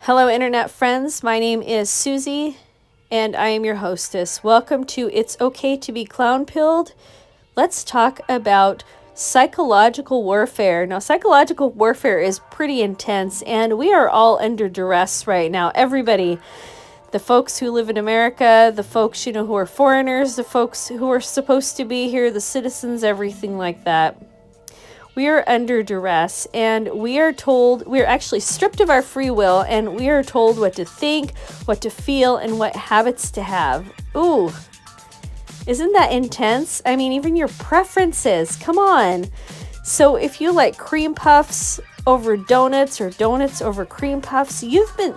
Hello, Internet friends. My name is Susie, and I am your hostess. Welcome to It's Okay to be Clown-Pilled. Let's talk about psychological warfare. Now, psychological warfare is pretty intense, and we are all under duress right now. Everybody, the folks who live in America, the folks, who are foreigners, the folks who are supposed to be here, the citizens, everything like that. We are under duress, and we are actually stripped of our free will, and we are told what to think, what to feel, and what habits to have. Ooh, isn't that intense? I mean, even your preferences, come on. So if you like cream puffs over donuts or donuts over cream puffs,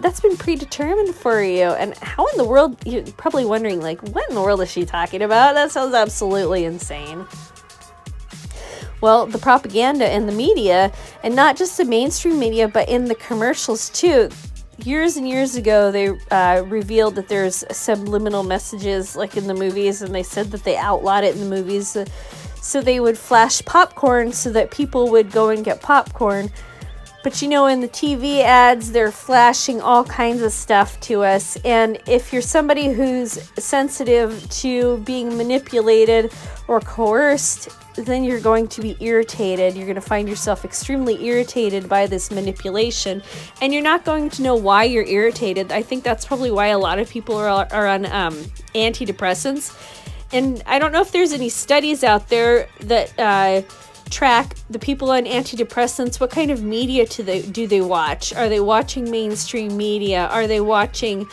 that's been predetermined for you. And how in the world, you're probably wondering, like, what in the world is she talking about? That sounds absolutely insane. Well, the propaganda in the media, and not just the mainstream media, but in the commercials too. Years and years ago, they revealed that there's subliminal messages like in the movies, and they said that they outlawed it in the movies. So they would flash popcorn so that people would go and get popcorn. But in the TV ads, they're flashing all kinds of stuff to us. And if you're somebody who's sensitive to being manipulated or coerced, then you're going to be irritated. You're going to find yourself extremely irritated by this manipulation, and you're not going to know why you're irritated. I think that's probably why a lot of people are on antidepressants. And I don't know if there's any studies out there that track the people on antidepressants. What kind of media do they watch? Are they watching mainstream media? Are they watching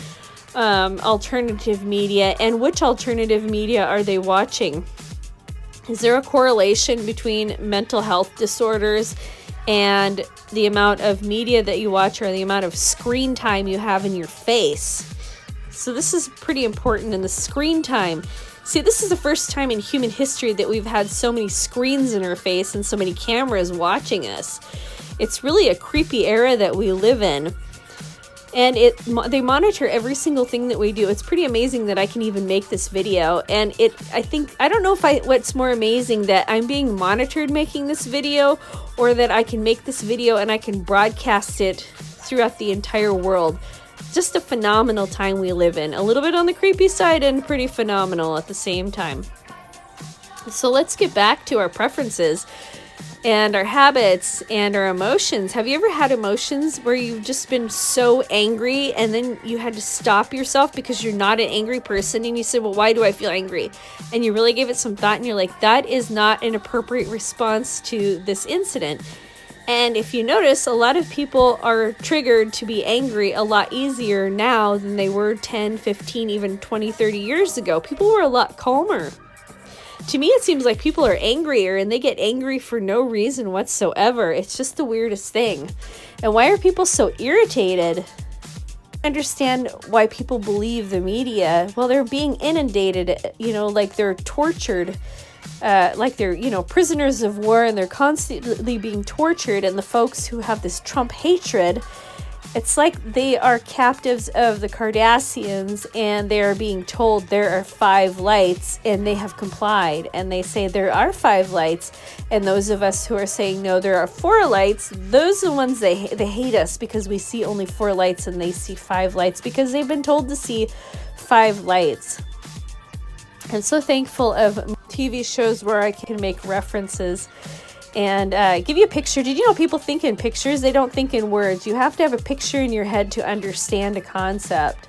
alternative media? And which alternative media are they watching? Is there a correlation between mental health disorders and the amount of media that you watch or the amount of screen time you have in your face? So this is pretty important in the screen time. See, this is the first time in human history that we've had so many screens in our face and so many cameras watching us. It's really a creepy era that we live in. And they monitor every single thing that we do. It's pretty amazing that I can even make this video. And I don't know what's more amazing, that I'm being monitored making this video, or that I can make this video and I can broadcast it throughout the entire world. Just a phenomenal time we live in. A little bit on the creepy side and pretty phenomenal at the same time. So let's get back to our preferences and our habits and our emotions. Have you ever had emotions where you've just been so angry and then you had to stop yourself because you're not an angry person, and you said, well, why do I feel angry? And you really gave it some thought, and you're like, that is not an appropriate response to this incident. And if you notice, a lot of people are triggered to be angry a lot easier now than they were 10, 15, even 20, 30 years ago. People were a lot calmer. To me, it seems like people are angrier, and they get angry for no reason whatsoever. It's just the weirdest thing. And why are people so irritated? I understand why people believe the media. Well, they're being inundated, like they're tortured, like they're, prisoners of war, and they're constantly being tortured. And the folks who have this Trump hatred, it's like they are captives of the Kardashians, and they are being told there are 5 lights, and they have complied, and they say there are 5 lights. And those of us who are saying no, there are 4 lights, those are the ones they hate us, because we see only 4 lights and they see 5 lights, because they've been told to see 5 lights. I'm so thankful of TV shows where I can make references and give you a picture. Did you know people think in pictures? They don't think in words. You have to have a picture in your head to understand a concept.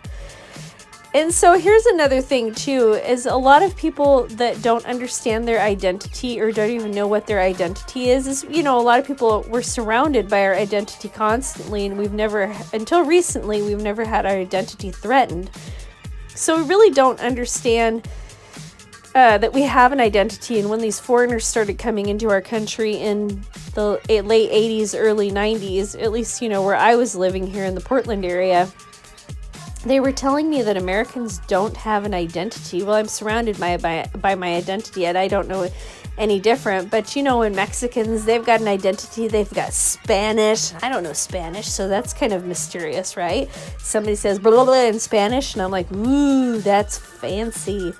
And so here's another thing too, is a lot of people that don't understand their identity or don't even know what their identity is, a lot of people, we're surrounded by our identity constantly, and until recently, we've never had our identity threatened. So we really don't understand that we have an identity. And when these foreigners started coming into our country in the late 80s, early 90s, at least, where I was living here in the Portland area, they were telling me that Americans don't have an identity. Well, I'm surrounded by my identity, and I don't know any different. But, when Mexicans, they've got an identity. They've got Spanish. I don't know Spanish, so that's kind of mysterious, right? Somebody says blah, blah, blah in Spanish, and I'm like, ooh, that's fancy.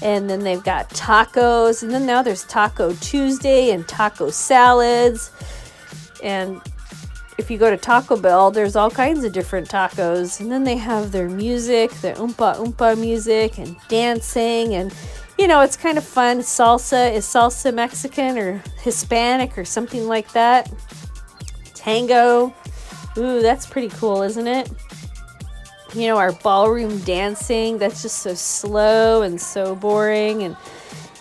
And then they've got tacos, and then now there's Taco Tuesday and taco salads. And if you go to Taco Bell, there's all kinds of different tacos. And then they have their music, their oompa oompa music and dancing. And, it's kind of fun. Salsa, is salsa Mexican or Hispanic or something like that? Tango. Ooh, that's pretty cool, isn't it? Our ballroom dancing, that's just so slow and so boring. And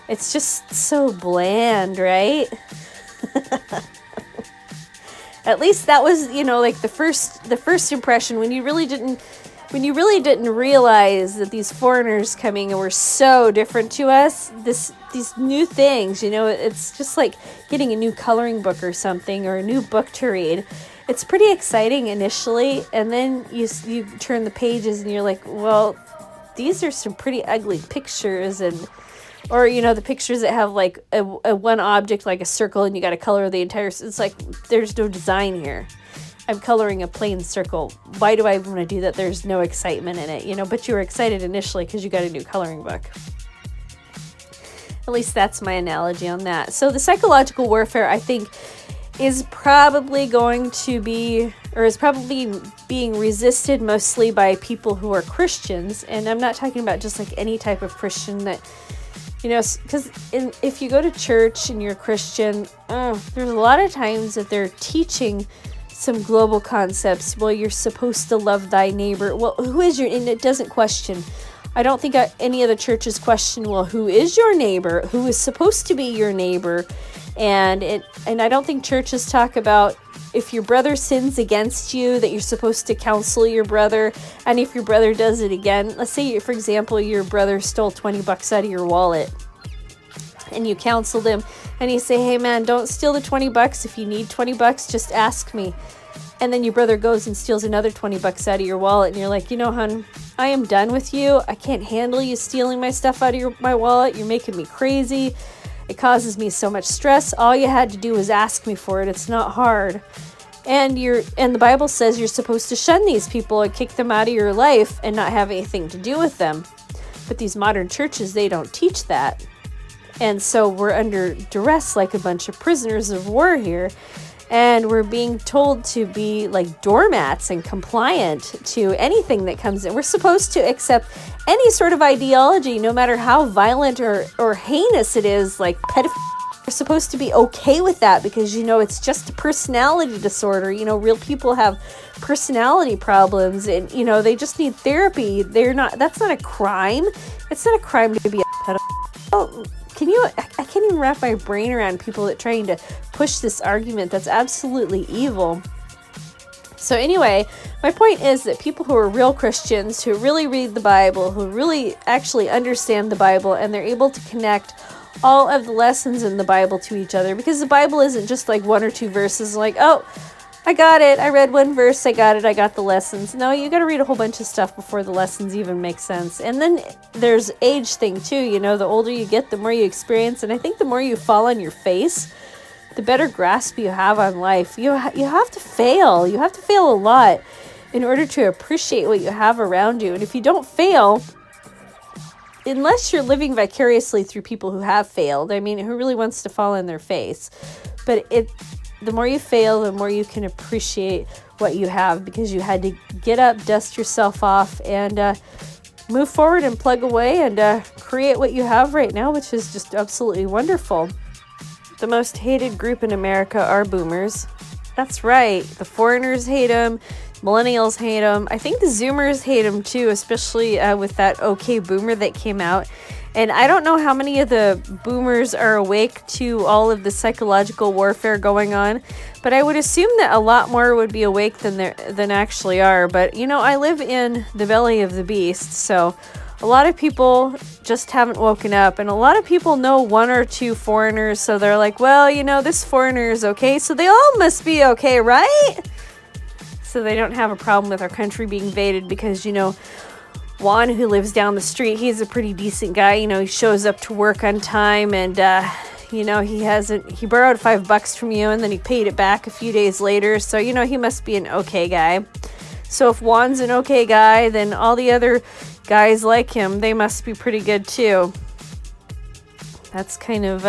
it's just so bland, right? At least that was, like the first impression when you really didn't realize that these foreigners coming and were so different to us. These new things, it's just like getting a new coloring book or something, or a new book to read. It's pretty exciting initially, and then you turn the pages and you're like, well, these are some pretty ugly pictures, or the pictures that have like a one object like a circle and you got to color the entire. It's like there's no design here. I'm coloring a plain circle. Why do I want to do that? There's no excitement in it, but you were excited initially because you got a new coloring book. At least that's my analogy on that. So the psychological warfare, I think, is probably going to be, or is probably being resisted mostly by people who are Christians. And I'm not talking about just like any type of Christian that, because if you go to church and you're a Christian, there's a lot of times that they're teaching some global concepts. Well, you're supposed to love thy neighbor. Well, who is your, and it doesn't question. I don't think any of the churches question, well, who is your neighbor? Who is supposed to be your neighbor? And I don't think churches talk about if your brother sins against you, that you're supposed to counsel your brother. And if your brother does it again, let's say, for example, your brother stole $20 out of your wallet and you counseled him and you say, hey man, don't steal the $20. If you need $20, just ask me. And then your brother goes and steals another $20 out of your wallet and you're like, hon, I am done with you. I can't handle you stealing my stuff out of my wallet. You're making me crazy. It causes me so much stress. All you had to do was ask me for it. It's not hard. And the Bible says you're supposed to shun these people and kick them out of your life and not have anything to do with them. But these modern churches, they don't teach that. And so we're under duress like a bunch of prisoners of war here. And we're being told to be like doormats and compliant to anything that comes in. We're supposed to accept any sort of ideology, no matter how violent or heinous it is, like pedophilia. We're supposed to be okay with that because, it's just a personality disorder. Real people have personality problems and, they just need therapy. That's not a crime. It's not a crime to be a pedophile. Oh, I can't even wrap my brain around people that trying to push this argument that's absolutely evil. So anyway, my point is that people who are real Christians, who really read the Bible, who really actually understand the Bible, and they're able to connect all of the lessons in the Bible to each other, because the Bible isn't just like one or two verses like, oh, I got it, I read one verse, I got it, I got the lessons. No, you got to read a whole bunch of stuff before the lessons even make sense. And then there's age thing too, the older you get, the more you experience, and I think the more you fall on your face, the better grasp you have on life. You have to fail. You have to fail a lot in order to appreciate what you have around you. And if you don't fail, unless you're living vicariously through people who have failed, who really wants to fall on their face? But the more you fail, the more you can appreciate what you have, because you had to get up, dust yourself off, and move forward and plug away and create what you have right now, which is just absolutely wonderful. The most hated group in America are boomers. That's right. The foreigners hate them. Millennials hate them. I think the Zoomers hate them too, especially with that OK Boomer that came out. And I don't know how many of the boomers are awake to all of the psychological warfare going on, but I would assume that a lot more would be awake than actually are. But, I live in the belly of the beast, so a lot of people just haven't woken up, and a lot of people know one or two foreigners, so they're like, well, this foreigner is okay, so they all must be okay, right? So they don't have a problem with our country being invaded because, Juan, who lives down the street, he's a pretty decent guy. He shows up to work on time, and he borrowed $5 from you and then he paid it back a few days later. So, he must be an okay guy. So if Juan's an okay guy, then all the other guys like him, they must be pretty good too. That's kind of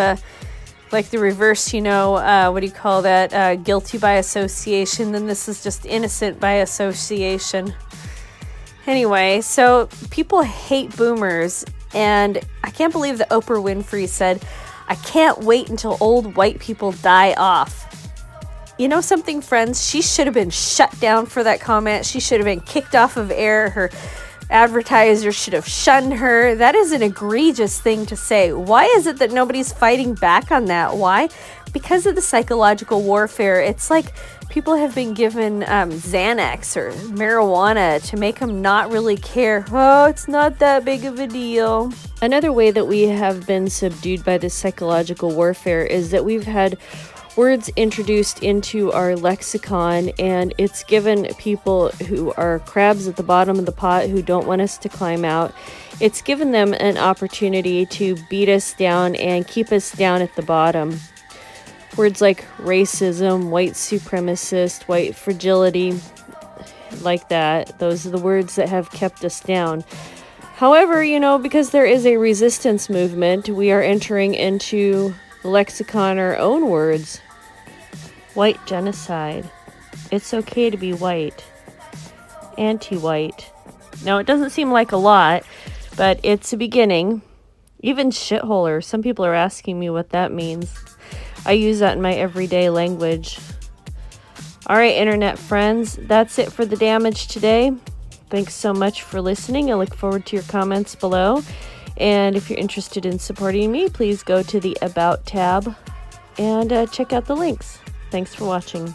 like the reverse, what do you call that? Guilty by association. Then this is just innocent by association. Anyway, so people hate boomers, and I can't believe that Oprah Winfrey said, "I can't wait until old white people die off." You know something, friends? She should have been shut down for that comment. She should have been kicked off of air. Her advertiser should have shunned her. That is an egregious thing to say. Why is it that nobody's fighting back on that? Why? Because of the psychological warfare. It's like people have been given Xanax or marijuana to make them not really care. Oh, it's not that big of a deal. Another way that we have been subdued by this psychological warfare is that we've had words introduced into our lexicon, and it's given people who are crabs at the bottom of the pot who don't want us to climb out, it's given them an opportunity to beat us down and keep us down at the bottom. Words like racism, white supremacist, white fragility, like that, those are the words that have kept us down. However, because there is a resistance movement, we are entering into the lexicon our own words. White genocide. It's okay to be white. Anti-white. Now, it doesn't seem like a lot, but it's a beginning. Even shitholer. Some people are asking me what that means. I use that in my everyday language. All right, internet friends, that's it for the damage today. Thanks so much for listening. I look forward to your comments below. And if you're interested in supporting me, please go to the About tab and check out the links. Thanks for watching.